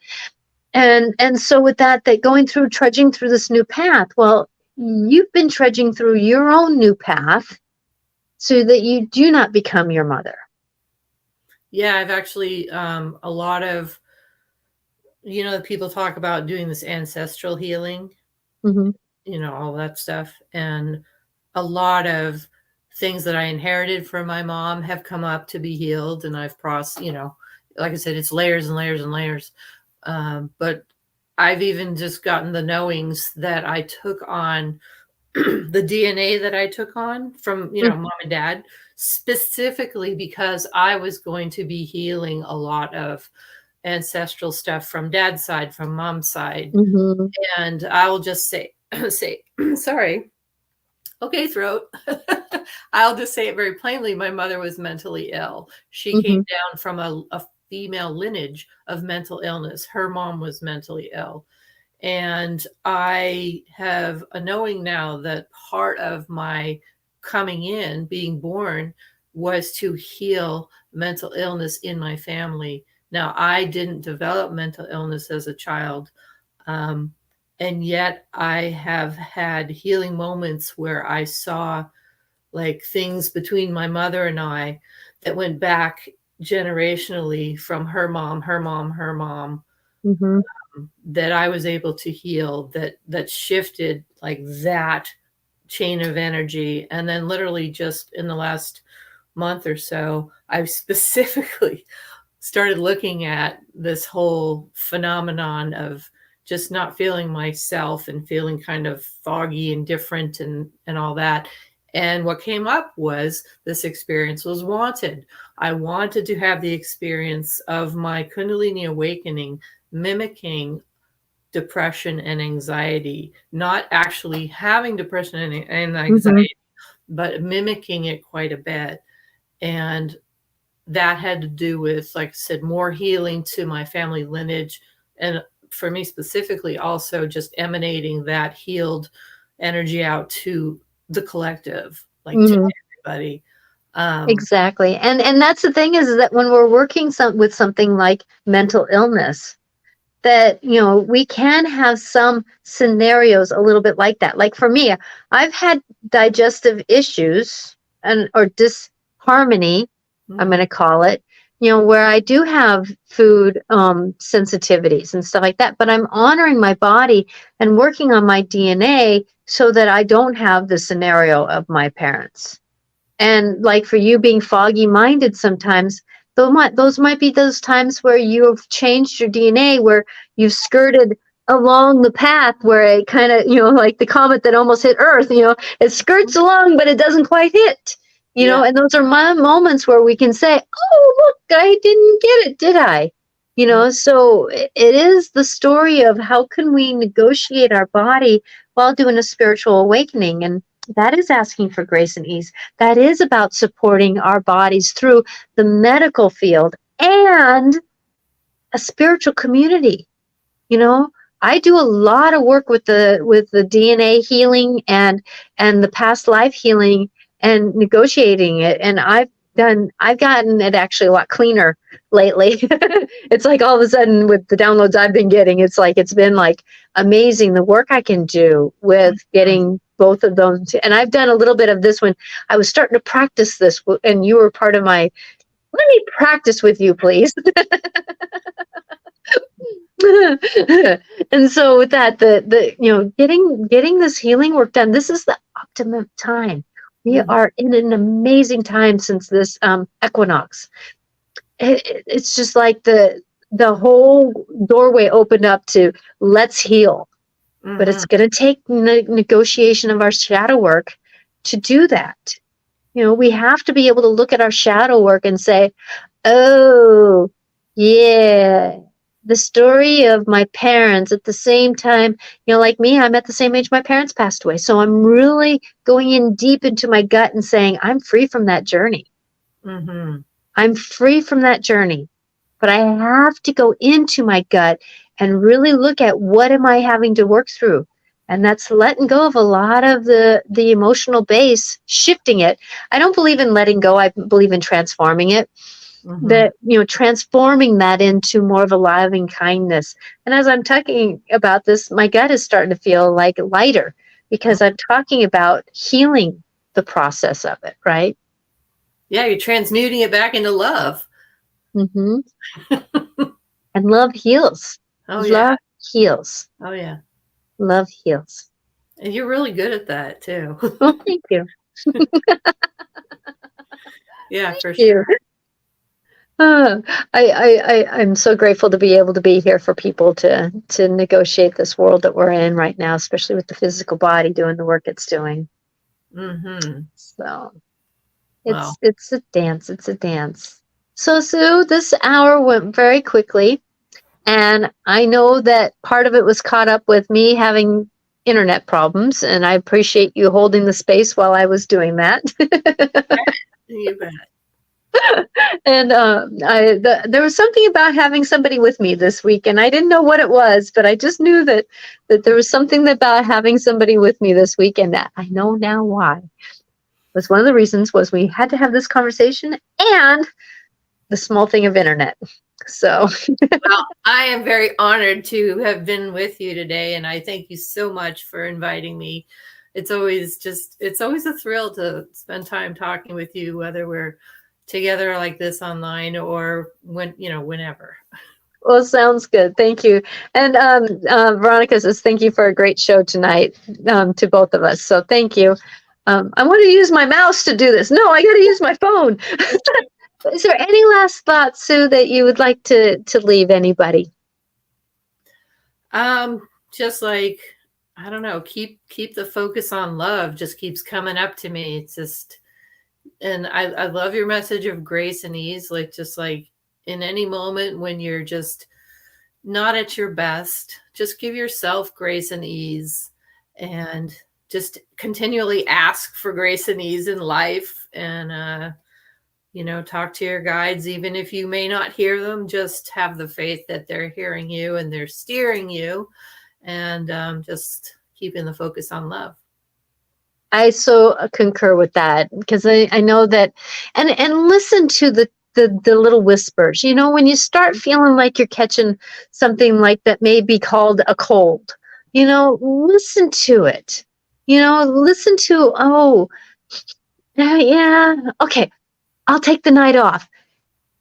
And so with that going through trudging through this new path, well, you've been trudging through your own new path so that you do not become your mother. Yeah, I've actually a lot of, you know, people talk about doing this ancestral healing, Mm-hmm. you know, all that stuff. And a lot of things that I inherited from my mom have come up to be healed. And I've you know, like I said, it's layers and layers and layers. But I've even just gotten the knowings that I took on the DNA that I took on from, you know, mom and dad, specifically because I was going to be healing a lot of ancestral stuff from dad's side, from mom's side. Mm-hmm. And I will just say, sorry. Okay, throat. I'll just say it very plainly. My mother was mentally ill. She came down from a female lineage of mental illness. Her mom was mentally ill. And I have a knowing now that part of my coming in, being born, was to heal mental illness in my family. Now, I didn't develop mental illness as a child. And yet I have had healing moments where I saw like things between my mother and I that went back generationally from her mom, her mom, her mom, Mm-hmm. that I was able to heal, that shifted like that chain of energy. And then literally just in the last month or so, I've specifically started looking at this whole phenomenon of just not feeling myself and feeling kind of foggy and different and all that. And what came up was this experience was wanted. I wanted to have the experience of my Kundalini awakening, mimicking depression and anxiety, not actually having depression and anxiety, but mimicking it quite a bit. And that had to do with, like I said, more healing to my family lineage. And for me specifically, also just emanating that healed energy out to the collective, like to everybody. Exactly. And that's the thing is that when we're working with something like mental illness, that, you know, we can have some scenarios a little bit like that. Like for me, I've had digestive issues or disharmony, I'm going to call it, you know, where I do have food sensitivities and stuff like that, but I'm honoring my body and working on my DNA so that I don't have the scenario of my parents. And like for you being foggy minded sometimes, those might be those times where you've changed your DNA, where you've skirted along the path where it kind of, like the comet that almost hit Earth, it skirts along, but it doesn't quite hit, Yeah. and those are my moments where we can say, oh, look, I didn't get it, did I? So it is the story of how can we negotiate our body while doing a spiritual awakening. And that is asking for grace and ease. That is about supporting our bodies through the medical field and a spiritual community. I do a lot of work with the DNA healing and the past life healing and negotiating it. And I've gotten it actually a lot cleaner lately. It's like all of a sudden with the downloads I've been getting, it's been like amazing the work I can do with getting both of those. And I've done a little bit of this when I was starting to practice this, and you were part of my, let me practice with you, please. And so with that, getting this healing work done, this is the optimum time. We are in an amazing time since this equinox. It's just like the whole doorway opened up to let's heal. But it's going to take negotiation of our shadow work to do that. We have to be able to look at our shadow work and say, oh, yeah, the story of my parents at the same time, like me, I'm at the same age my parents passed away. So I'm really going in deep into my gut and saying, I'm free from that journey. I'm free from that journey. But I have to go into my gut and really look at what am I having to work through. And that's letting go of a lot of the emotional base, shifting it. I don't believe in letting go. I believe in transforming it. That, transforming that into more of a loving kindness. And as I'm talking about this, my gut is starting to feel like lighter because I'm talking about healing the process of it, right? Yeah, you're transmuting it back into love. And love heals. Oh, yeah. Love heals. Oh, yeah. Love heals. And you're really good at that, too. Oh, thank you. Yeah, for Thank you. sure. I'm so grateful to be able to be here for people to negotiate this world that we're in right now, especially with the physical body doing the work it's doing. So it's a dance. It's a dance. So Sue, this hour went very quickly, and I know that part of it was caught up with me having internet problems, and I appreciate you holding the space while I was doing that. You bet. And there was something about having somebody with me this week, and I didn't know what it was, but I just knew that there was something about having somebody with me this week, and that I know now why. It was one of the reasons was we had to have this conversation and the small thing of internet. So well, I am very honored to have been with you today, and I thank you so much for inviting me. It's always a thrill to spend time talking with you, whether we're together like this online or whenever. Well, sounds good. Thank you. And Veronica says, thank you for a great show tonight to both of us. So thank you. I want to use my mouse to do this. No, I got to use my phone. Is there any last thoughts, Sue, that you would like to leave anybody? Just like, I don't know, keep the focus on love just keeps coming up to me. It's just, and I love your message of grace and ease. Like, just like in any moment when you're just not at your best, just give yourself grace and ease, and just continually ask for grace and ease in life. And, talk to your guides, even if you may not hear them, just have the faith that they're hearing you and they're steering you, and just keeping the focus on love. I so concur with that, because I know that, and listen to the little whispers, when you start feeling like you're catching something like that may be called a cold, listen to it, listen to, oh, yeah, okay, I'll take the night off.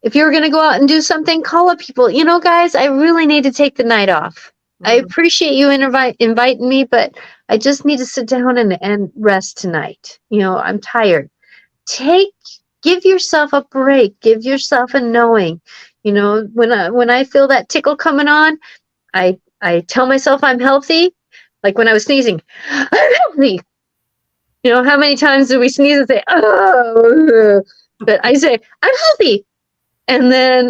If you're going to go out and do something, call up people, guys, I really need to take the night off. I appreciate you inviting me, but I just need to sit down and rest tonight. I'm tired. Take Give yourself a break. Give yourself a knowing. You know, when I feel that tickle coming on, I tell myself I'm healthy. Like when I was sneezing, I'm healthy. You know, how many times do we sneeze and say, oh, but I say, I'm healthy. And then,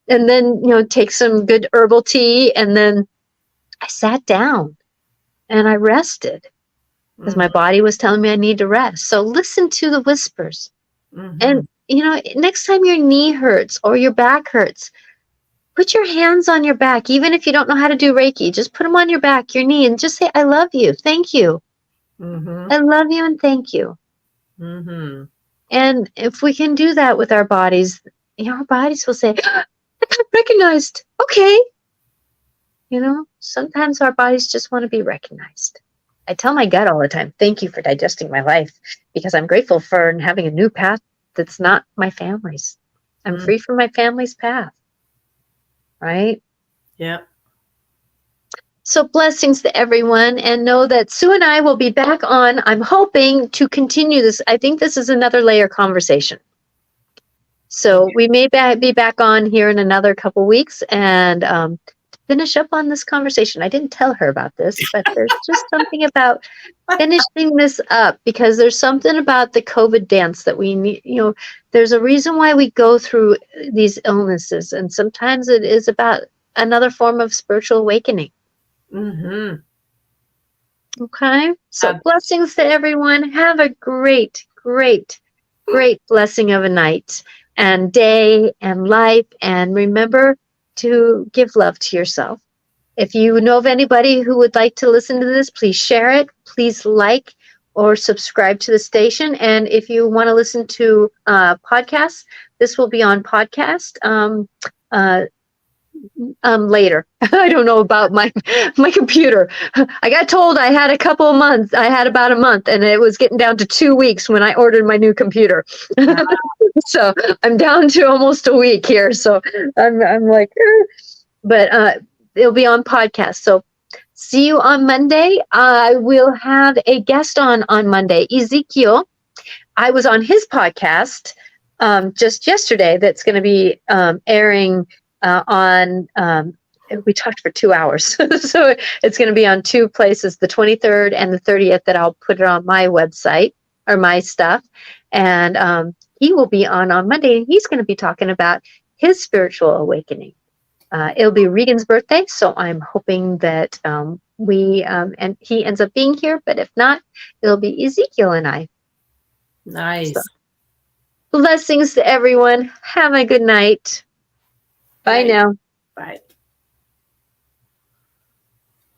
you know, take some good herbal tea. And then I sat down and I rested because my body was telling me I need to rest. So listen to the whispers. And, you know, next time your knee hurts or your back hurts, put your hands on your back. Even if you don't know how to do Reiki, just put them on your back, your knee, and just say, I love you. Thank you. I love you and thank you. And if we can do that with our bodies, you know, our bodies will say, I got recognized. Okay. You know, sometimes our bodies just want to be recognized. I tell my gut all the time, thank you for digesting my life, because I'm grateful for having a new path that's not my family's. I'm free from my family's path. Right? Yeah. So blessings to everyone, and know that Sue and I will be back on. I'm hoping to continue this. I think this is another layer conversation. So we may be back on here in another couple weeks and finish up on this conversation. I didn't tell her about this, but there's just something about finishing this up, because there's something about the COVID dance that we need. You know, there's a reason why we go through these illnesses, and sometimes it is about another form of spiritual awakening. Okay, so blessings to everyone. Have a great, great, great blessing of a night and day and life, and remember to give love to yourself. If you know of anybody who would like to listen to this, please share it. Please like or subscribe to the station. And if you want to listen to podcasts, this will be on podcast later. I don't know about my computer. I got told I had a couple of months. I had about a month, and it was getting down to 2 weeks when I ordered my new computer. So I'm down to almost a week here. So I'm like, but it'll be on podcast. So see you on Monday. I will have a guest on Monday, Ezekiel. I was on his podcast just yesterday. That's going to be airing on. We talked for 2 hours, so it's going to be on 2 places, the 23rd and the 30th. That I'll put it on my website or my stuff, and he will be on Monday, and he's going to be talking about his spiritual awakening. It'll be Regan's birthday, so I'm hoping that we and he ends up being here. But if not, it'll be Ezekiel and I. Nice. So, blessings to everyone. Have a good night. Bye now. Bye.